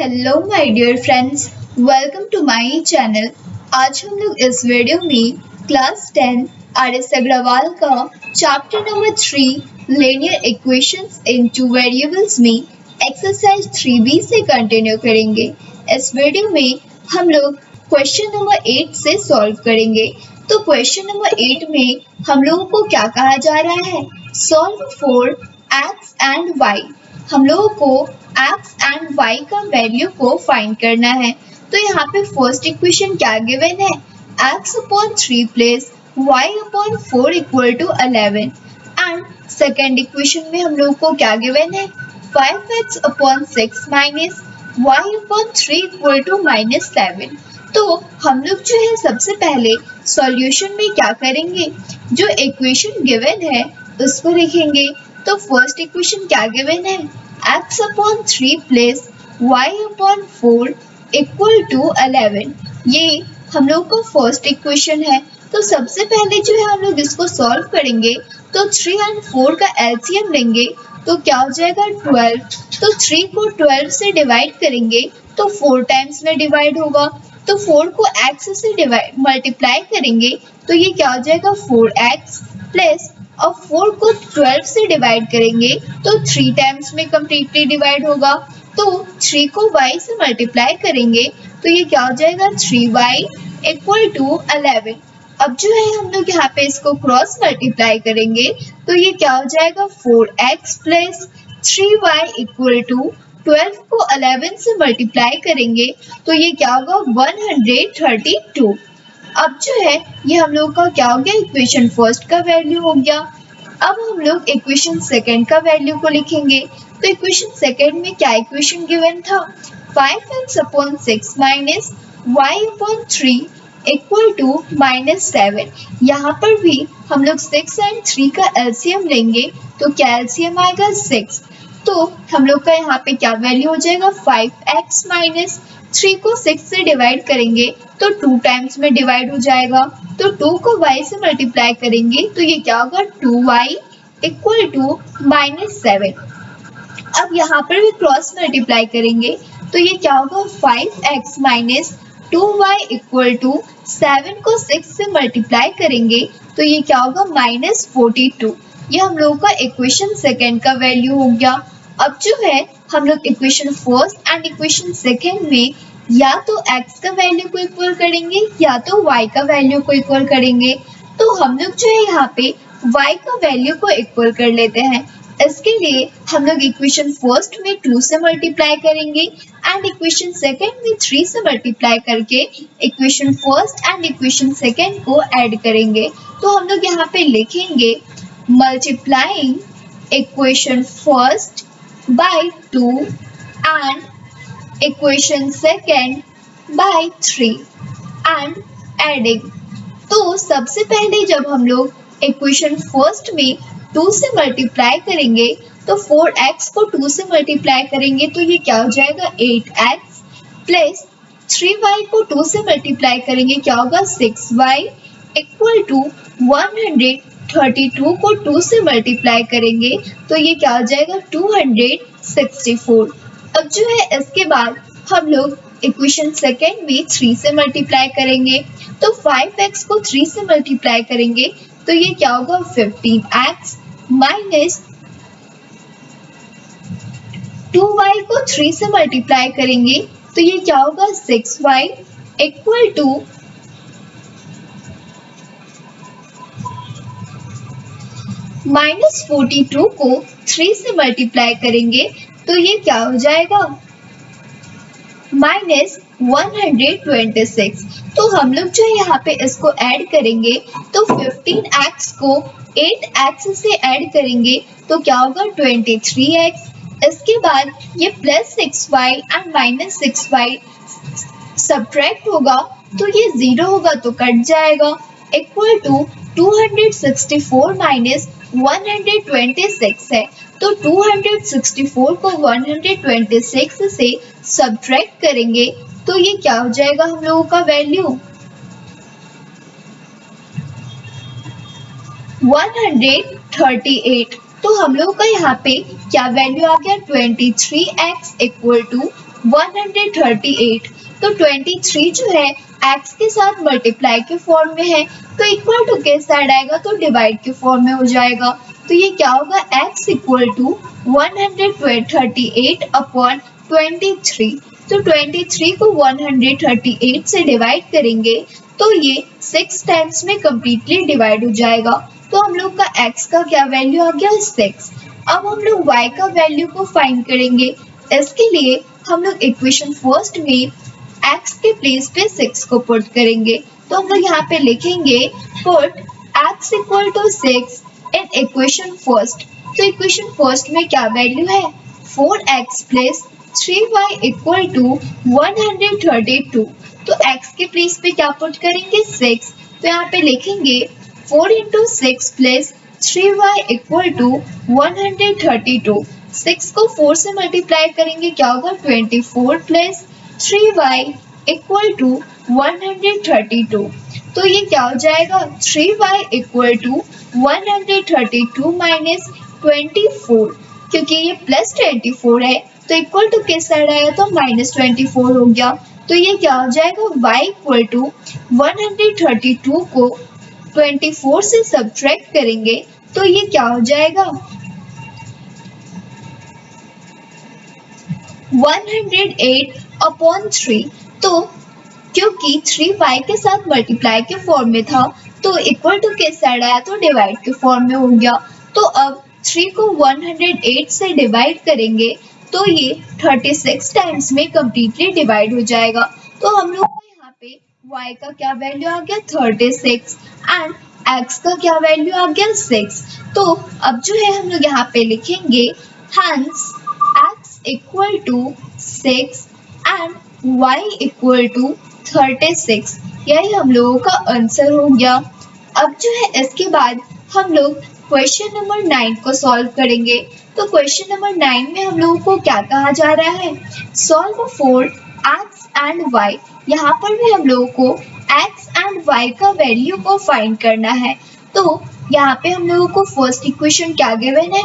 Hello my dear friends, welcome to my channel. आज हम लोग इस वीडियो में क्लास 10 आर.एस. अग्रवाल का चैप्टर नंबर 3 लीनियर इक्वेशंस इन टू वेरिएबल्स में एक्सरसाइज 3B से कंटिन्यू करेंगे। इस वीडियो में हम लोग क्वेश्चन नंबर 8 से सॉल्व करेंगे। तो क्वेश्चन नंबर 8 में हम लोगों को क्या कहा जा रहा है? Solve for x and y। हम लोगों को x एंड y का वैल्यू को फाइंड करना है। तो यहाँ पे फर्स्ट इक्वेशन क्या गिवन है? x upon 3 plus y upon 4 equal to 11 and second equation में हम लोग को क्या गिवन है? 5x upon 6 minus y upon 3 equal to -7। तो हम लोग जो है सबसे पहले सॉल्यूशन में क्या करेंगे? जो इक्वेशन गिवन है उसको लिखेंगे। तो फर्स्ट इक्वेशन क्या गिवन है? x upon 3 plus y upon 4 equal to 11। ये हम लोग का फर्स्ट इक्वेशन है। तो सबसे पहले जो है हम लोग इसको सॉल्व करेंगे। तो 3 एंड 4 का एलसीएम लेंगे तो क्या हो जाएगा? 12। तो 3 को 12 से डिवाइड करेंगे तो 4 टाइम्स में डिवाइड होगा। तो 4 को x से डिवाइड मल्टीप्लाई करेंगे तो ये क्या हो जाएगा? 4x प्लस अब 4 को 12 से डिवाइड करेंगे तो 3 टाइम्स में कम्प्लीटली डिवाइड होगा। तो 3 को y से मल्टीप्लाई करेंगे तो ये क्या हो जाएगा? 3y equal to 11। अब जो है हम लोग यहाँ पे इसको क्रॉस मल्टीप्लाई करेंगे तो ये क्या हो जाएगा? 4x plus 3y equal to 12 को 11 से मल्टीप्लाई करेंगे तो ये क्या होगा? 132। अब जो है ये हम लोग का क्या हो गया? इक्वेशन फर्स्ट का वैल्यू हो गया। अब हम लोग इक्वेशन सेकंड का वैल्यू को लिखेंगे। तो इक्वेशन सेकंड में क्या इक्वेशन गिवन था? 5x upon 6 minus y upon 3 equal to -7। यहाँ पर भी हम लोग 6 एंड 3 का एलसीएम लेंगे तो क्या एलसीएम आएगा? 6। तो हम लोग का यहाँ पे क्या वैल्यू हो जाएगा? 5x माइनस 3 को 6 से डिवाइड करेंगे तो 2 टाइम्स में डिवाइड हो जाएगा। तो 2 को y से मल्टीप्लाई करेंगे तो ये क्या होगा? 2y equal to -7। अब यहाँ पर भी क्रॉस मल्टीप्लाई करेंगे तो ये क्या होगा? 5x minus 2y equal to 7 को 6 से मल्टीप्लाई करेंगे तो ये क्या होगा? -42। ये हम लोग का इक्वेशन सेकेंड का वैल्यू हो गया। अब जो है हम लोग equation first and equation second में या तो x का वैल्यू को इक्वल करेंगे या तो y का वैल्यू को इक्वल करेंगे। तो हम लोग जो है यहाँ पे y का वैल्यू को इक्वल कर लेते हैं। इसके लिए हम लोग इक्वेशन फर्स्ट में 2 से मल्टीप्लाई करेंगे एंड इक्वेशन सेकेंड में 3 से मल्टीप्लाई करके equation first and equation second को ऐड करेंगे। तो हम लोग यहाँ पे लिखेंगे multiplying equation first by 2 and equation second by 3 and adding. तो सबसे पहले जब हम लोग इक्वेशन फर्स्ट में 2 से मल्टीप्लाई करेंगे तो 4x को 2 से मल्टीप्लाई करेंगे तो ये क्या हो जाएगा? 8x प्लस 3y को 2 से मल्टीप्लाई करेंगे क्या होगा? 6y इक्वल टू 132 को 2 से मल्टीप्लाई करेंगे तो ये क्या हो जाएगा? 264। अब जो है इसके बाद हम लोग इक्वेशन सेकेंड में 3 से मल्टीप्लाई करेंगे। तो 5x को 3 से मल्टीप्लाई करेंगे तो ये क्या होगा? 15x माइनस 2y को 3 से मल्टीप्लाई करेंगे तो ये क्या होगा? 6y इक्वल टू -42 को 3 से मल्टीप्लाई करेंगे तो ये क्या हो जाएगा? -126। तो हम लोग जो है यहाँ पे इसको ऐड करेंगे तो 15x को 8x से ऐड करेंगे तो क्या होगा? 23x। इसके बाद ये plus 6y and minus 6y subtract होगा तो ये 0 होगा तो कट जाएगा इक्वल टू 264 माइनस 126 है। तो 264 को 126 से सब्ट्रैक्ट करेंगे तो ये क्या हो जाएगा हम लोगों का वैल्यू? 138। तो हम लोग का यहाँ पे क्या वैल्यू आ गया? 23x equal to 138। तो 23 जो है x के साथ मल्टीप्लाई के फॉर्म में है, तो इक्वल टू के साइड आएगा तो डिवाइड के फॉर्म में हो जाएगा। तो ये क्या होगा, x इक्वल टू 138 अपॉन 23। तो 23 को 138 से डिवाइड करेंगे तो ये 6 टाइम्स में कम्प्लीटली डिवाइड हो जाएगा। तो हम लोग का x का क्या वैल्यू आ गया, 6। अब हम लोग y का वैल्यू को फाइंड करेंगे। इसके लिए हम लोग इक्वेशन फर्स्ट में x के प्लेस पे 6 को पुट करेंगे। तो हम लोग यहाँ पे लिखेंगे put x equal to 6 in equation first. तो इक्वेशन फर्स्ट में क्या वैल्यू है, 4x plus 3y equal to 132। तो x के प्लेस पे क्या पुट करेंगे, 6। तो यहाँ पे लिखेंगे 4 into 6 plus 3y equal to 132। 6 को 4 से मल्टीप्लाई करेंगे क्या होगा, 24 प्लस 3y इक्वल टू 132। तो ये क्या हो जाएगा, 3y इक्वल टू 132 माइनस 24, क्योंकि ये प्लस 24 है तो इक्वल टू किस साइड आया तो माइनस 24 हो गया। तो ये क्या हो जाएगा, y इक्वल टू 132 को 24 से सब्ट्रैक्ट करेंगे तो ये क्या हो जाएगा, 108 अपॉन 3। तो क्योंकि 3y के साथ मल्टीप्लाई के फॉर्म में था तो इक्वल टू के साइड आया तो डिवाइड के फॉर्म में हो गया। तो अब 3 को 108 से डिवाइड करेंगे तो ये 36 टाइम्स में कम्प्लीटली डिवाइड हो जाएगा। तो हम लोग को यहाँ पे y का क्या वैल्यू आ गया, 36 एंड x का क्या वैल्यू आ गया, 6। तो अब जो है हम लोग यहाँ पे लिखेंगे hence x equal to 6 and y equal to 36। यही हम लोगों का आंसर हो गया। अब जो है इसके बाद हम लोग क्वेश्चन नंबर 9 को सॉल्व करेंगे। तो क्वेश्चन नंबर 9 में हम लोगों को क्या कहा जा रहा है, solve for x and y। यहाँ पर भी हम लोगों को x एंड y का वैल्यू को फाइंड करना है। तो यहाँ पे हम लोगों को फर्स्ट इक्वेशन क्या गिवन है,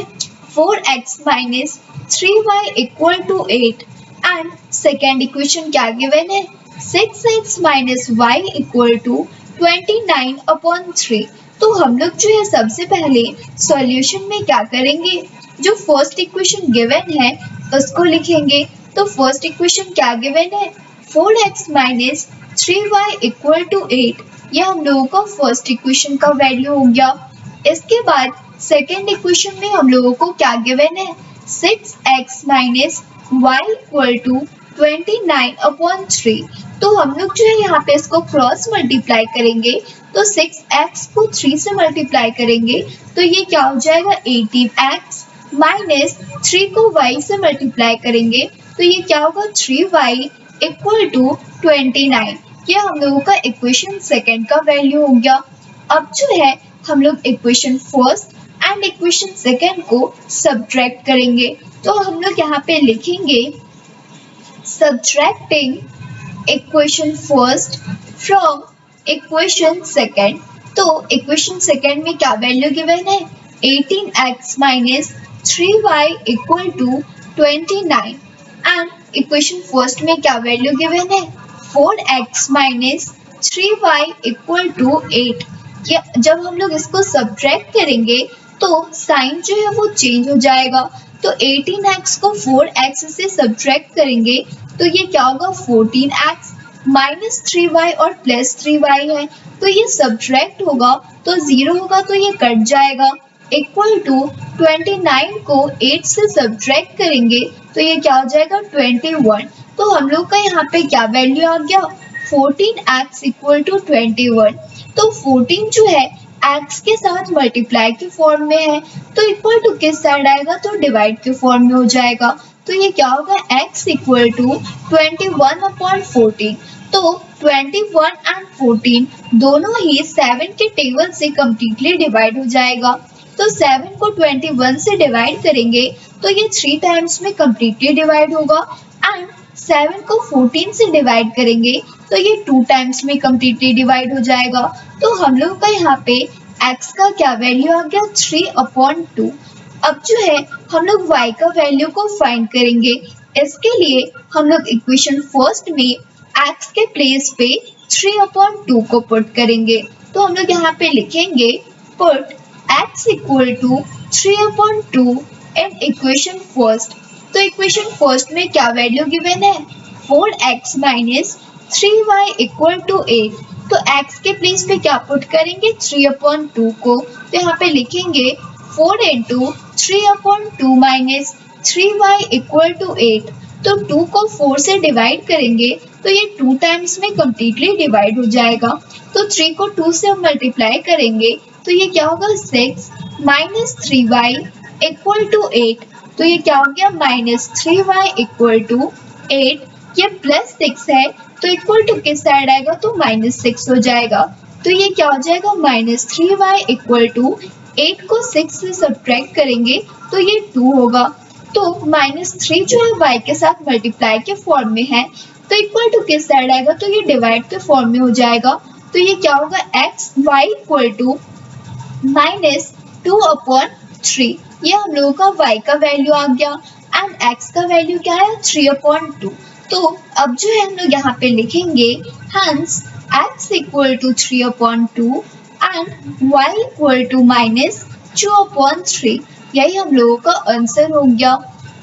4x minus 3y equal to 8 and second equation क्या गिवन है, 6x minus y equal to 29 upon 3। तो हम लोग जो है सबसे पहले सॉल्यूशन में क्या करेंगे, जो फर्स्ट इक्वेशन गिवन है उसको लिखेंगे। तो फर्स्ट इक्वेशन क्या गिवन है, 4x minus 3y equal to 8। यह हम लोगों का फर्स्ट इक्वेशन का वैल्यू हो गया। इसके बाद सेकेंड इक्वेशन में हम लोगों को क्या गिवन है, 6x minus y equal to 29 upon 3। तो हम लोग जो है यहाँ पे इसको क्रॉस मल्टीप्लाई करेंगे। तो 6x को 3 से मल्टीप्लाई करेंगे तो ये क्या हो जाएगा, 18x माइनस 3 को y से मल्टीप्लाई करेंगे तो ये क्या होगा, 3y इक्वल टू 29। ये हम लोगों का इक्वेशन सेकेंड का वैल्यू हो गया। अब जो है हम लोग equation first and equation second को सब्ट्रैक्ट करेंगे। तो हम लोग यहाँ पे लिखेंगे subtracting equation first from equation second. तो इक्वेशन सेकेंड में क्या वैल्यू गिवन है, 18x minus 3y equal to 29 and equation first में क्या वैल्यू गिवन है, 4x minus 3y equal to 8। जब हम लोग इसको सब्ट्रैक्ट करेंगे तो साइन जो है वो चेंज हो जाएगा। तो 18x को 4x से सब्ट्रैक्ट करेंगे तो ये क्या होगा, 14x माइनस 3y और प्लस 3y है तो ये सब्ट्रैक्ट होगा तो 0 होगा तो ये कट जाएगा। इक्वल टू 29 को 8 से सब्ट्रैक्ट करेंगे तो ये क्या हो जाएगा, 21। तो हम लोग का यहाँ पे क्या वैल्यू आ गया, 14x इक्वल टू 21। तो 14 जो है x के साथ मल्टीप्लाई के फॉर्म में है तो इक्वल टू किस साइड आएगा तो डिवाइड के फॉर्म में हो जाएगा। तो ये क्या होगा, x इक्वल टू 21 अपॉन 14। तो 21 एंड 14 दोनों ही 7 के टेबल से कम्प्लीटली डिवाइड हो जाएगा। तो 7 को 21 से डिवाइड करेंगे तो ये 3 टाइम्स में कम्प्लीटली डिवाइड होगा एंड 7 को 14 से डिवाइड करेंगे तो ये 2 टाइम्स में कम्प्लीटली डिवाइड हो जाएगा। तो हम लोग का यहाँ पे x का क्या वैल्यू आ गया, 3 अपॉन 2। अब जो है हम लोग y का वैल्यू को फाइंड करेंगे। इसके लिए हम लोग इक्वेशन फर्स्ट में x के प्लेस पे 3/2 को पुट करेंगे। तो हम लोग यहाँ पे लिखेंगे put x equal to 3/2 in equation first. तो इक्वेशन फर्स्ट में क्या वैल्यू गिवन है? 4x minus 3y equal to 8। तो x के प्लेस पे क्या पुट करेंगे? 3/2 को। तो यहाँ पे लिखेंगे 4 into 3/2 minus 3y equal to 8। तो 2 को 4 से डिवाइड करेंगे तो ये 2 टाइम्स में कम्प्लीटली डिवाइड हो जाएगा। तो 3 को 2 से मल्टीप्लाई करेंगे तो ये क्या होगा? 6 माइनस 3y इक्वल टू 8। तो ये क्या हो गया? Minus 3y equal to 8। ये प्लस 6 है तो इक्वल टू किस साइड आएगा? तो माइनस 6 हो जाएगा। तो ये क्या हो जाएगा? माइनस 3y इक्वल टू 8 को 6 से सब्ट्रैक्ट करेंगे तो ये 2 होगा। तो -3 जो है y के साथ मल्टीप्लाई के फॉर्म में है तो इक्वल टू किस साइड आएगा? तो ये डिवाइड के फॉर्म में हो जाएगा। तो ये क्या होगा? x y equal to -2/3। ये हम लोगों का y का वैल्यू आ गया एंड x का वैल्यू क्या है? 3/2। तो अब जो है हम लोग यहाँ पे लिखेंगे hence x equal to 3/2 and y equal to -2/3। यही हम लोगों का आंसर हो गया।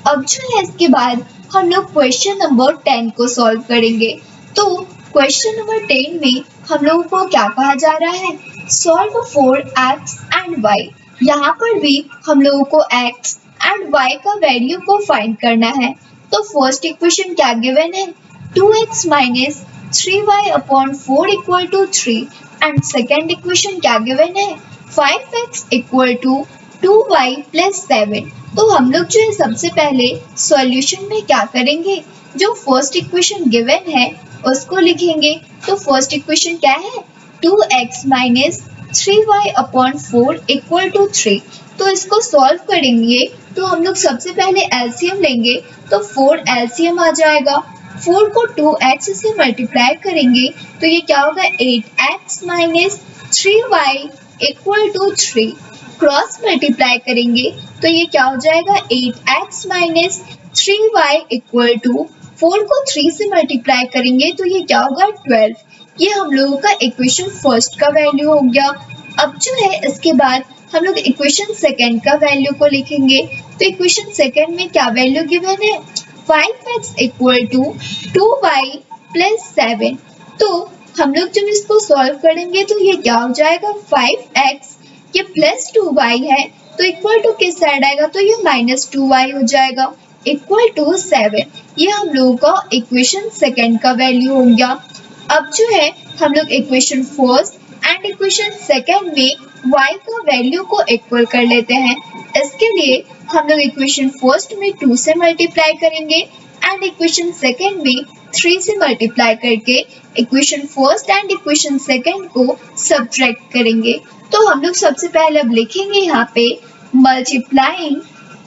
अब जो है इसके बाद हम लोग क्वेश्चन नंबर 10 को सॉल्व करेंगे। तो क्वेश्चन नंबर 10 में हम लोगों को क्या कहा जा रहा है? Solve for x and y। यहाँ पर भी हम लोगों को x एंड y का वैल्यू को फाइंड करना है। तो फर्स्ट इक्वेशन क्या गिवन है? 2x minus 3y/4 equal to 3 and second equation क्या गिवन है? 5x equal to 2y plus 7। तो हम लोग जो है सबसे पहले सॉल्यूशन में क्या करेंगे? जो फर्स्ट इक्वेशन गिवन है उसको लिखेंगे। तो फर्स्ट इक्वेशन क्या है? 2x minus 3y/4 equal to 3। तो इसको सॉल्व करेंगे तो हम लोग सबसे पहले एलसीएम लेंगे तो 4 एलसीएम आ जाएगा। 4 को 2x से मल्टीप्लाई करेंगे तो ये क्या होगा? 8x minus 3y equal to 3। Cross multiply करेंगे तो ये क्या हो जाएगा? 8x minus 3y equal to 4 को 3 से मल्टीप्लाई करेंगे तो ये क्या होगा? 12। ये हम लोगों का इक्वेशन फर्स्ट का वैल्यू हो गया। अब जो है इसके बाद हम लोग इक्वेशन सेकेंड का वैल्यू को लिखेंगे। तो इक्वेशन सेकेंड में क्या वैल्यू गिवन है? 5x equal to 2y plus 7। तो हम लोग जब इसको सॉल्व करेंगे तो ये क्या हो जाएगा? 5x ये प्लस 2y है तो इक्वल टू किस साइड आएगा? तो ये माइनस 2y हो जाएगा इक्वल टू 7। ये हम लोगों का इक्वेशन सेकेंड का वैल्यू हो गया। अब जो है हम लोग equation first and equation second में y का वैल्यू को इक्वल कर लेते हैं। इसके लिए हम लोग इक्वेशन फर्स्ट में 2 से मल्टीप्लाई करेंगे एंड इक्वेशन सेकेंड में 3 से मल्टीप्लाई करके equation first and equation second को सब्ट्रैक्ट करेंगे। तो हम लोग सबसे पहले अब लिखेंगे यहाँ पे multiplying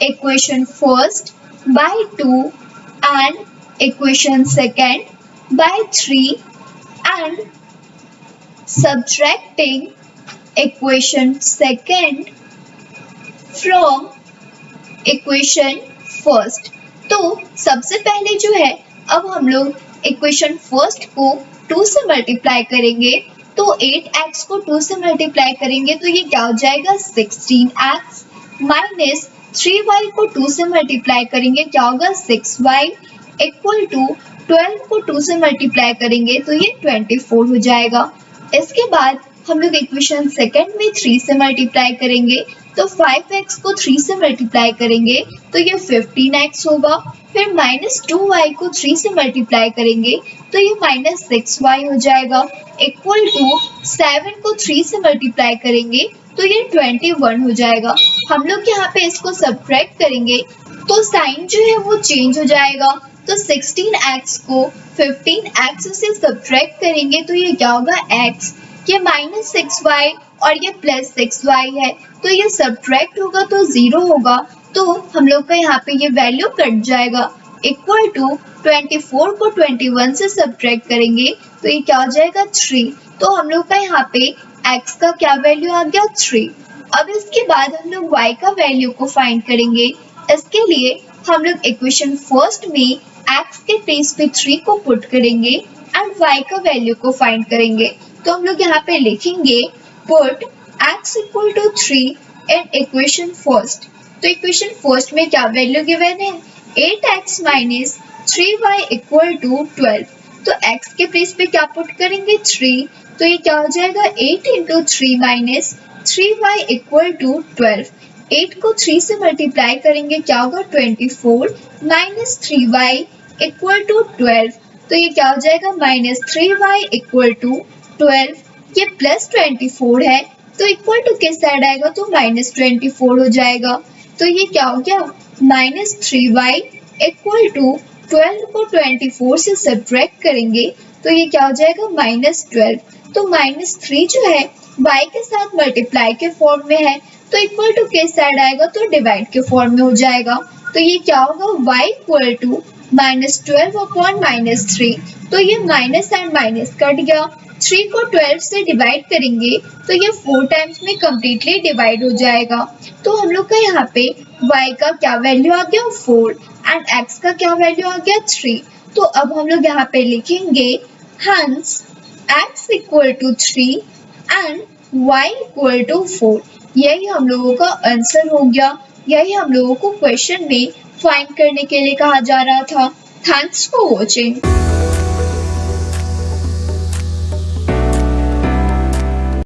equation first by 2 and equation second by 3 and subtracting equation second from equation first। तो सबसे पहले जो है अब हम लोग इक्वेशन फर्स्ट को 2 से मल्टीप्लाई करेंगे। तो 8x को 2 से मल्टीप्लाई करेंगे तो ये क्या हो जाएगा? 16x माइनस 3y को 2 से मल्टीप्लाई करेंगे क्या होगा? 6y इक्वल टू 12 को 2 से मल्टीप्लाई करेंगे तो ये 24 हो जाएगा। इसके बाद हम लोग इक्वेशन सेकेंड में 3 से मल्टीप्लाई करेंगे। तो 5x को 3 से मल्टीप्लाई करेंगे तो ये 15x होगा। फिर माइनस 2y को 3 से मल्टीप्लाई करेंगे तो ये माइनस 6y हो जाएगा इक्वल टू 7 को 3 से मल्टीप्लाई करेंगे तो ये 21 हो जाएगा। हम लोग यहाँ पे इसको सब्ट्रैक्ट करेंगे तो साइन जो है वो चेंज हो जाएगा। तो 16x को 15x से सब्ट्रैक्ट करेंगे तो ये क्या होगा? x। ये माइनस 6y और ये प्लस 6y है तो ये सब्ट्रैक्ट होगा तो 0 होगा। तो हम लोग का यहाँ पे ये वैल्यू कट जाएगा इक्वल टू 24 को 21 से सब्ट्रैक्ट करेंगे तो ये क्या हो जाएगा? 3। तो हम लोग का यहाँ पे x का क्या वैल्यू आ गया? 3। अब इसके बाद हम लोग y का वैल्यू को फाइंड करेंगे। इसके लिए हम लोग इक्वेशन फर्स्ट में x के प्लेस पे 3 को पुट करेंगे एंड y का वैल्यू को फाइंड करेंगे। तो हम लोग यहाँ पे लिखेंगे put x equal to 3 in equation first. तो इक्वेशन फर्स्ट में क्या वैल्यू गिवन है, 8x minus 3y equal to 12। तो x के प्लेस पे क्या पुट करेंगे 3, तो ये क्या हो जाएगा 8 into 3 minus 3y equal to 12। 8 को 3 से मल्टीप्लाई करेंगे क्या होगा 24 माइनस 3y इक्वल टू 12। तो ये क्या हो जाएगा माइनस 3y इक्वल टू 12। ये प्लस 24 है तो इक्वल टू किस साइड आएगा तो माइनस 24 हो जाएगा। तो ये क्या हो गया माइनस 3y इक्वल टू 12 को 24 से सब्ट्रैक्ट करेंगे तो ये क्या हो जाएगा माइनस 12। तो माइनस 3 जो है y के साथ मल्टीप्लाई के फॉर्म में है तो इक्वल टू किस साइड आएगा तो डिवाइड के फॉर्म में हो जाएगा। तो ये क्या होगा y equal to minus 12 upon minus 3। तो ये माइनस एंड माइनस कट गया, 3 को 12 से डिवाइड करेंगे तो ये 4 टाइम्स में कम्प्लीटली डिवाइड हो जाएगा। तो हम लोग का यहाँ पे y का क्या वैल्यू आ गया 4 एंड x का क्या वैल्यू आ गया 3। तो अब हम लोग यहाँ पे लिखेंगे hence x equal to 3 and y equal to 4। यही हम लोगों का आंसर हो गया। यही हम लोगों को क्वेश्चन में फाइंड करने के लिए कहा जा रहा था। Thanks for watching.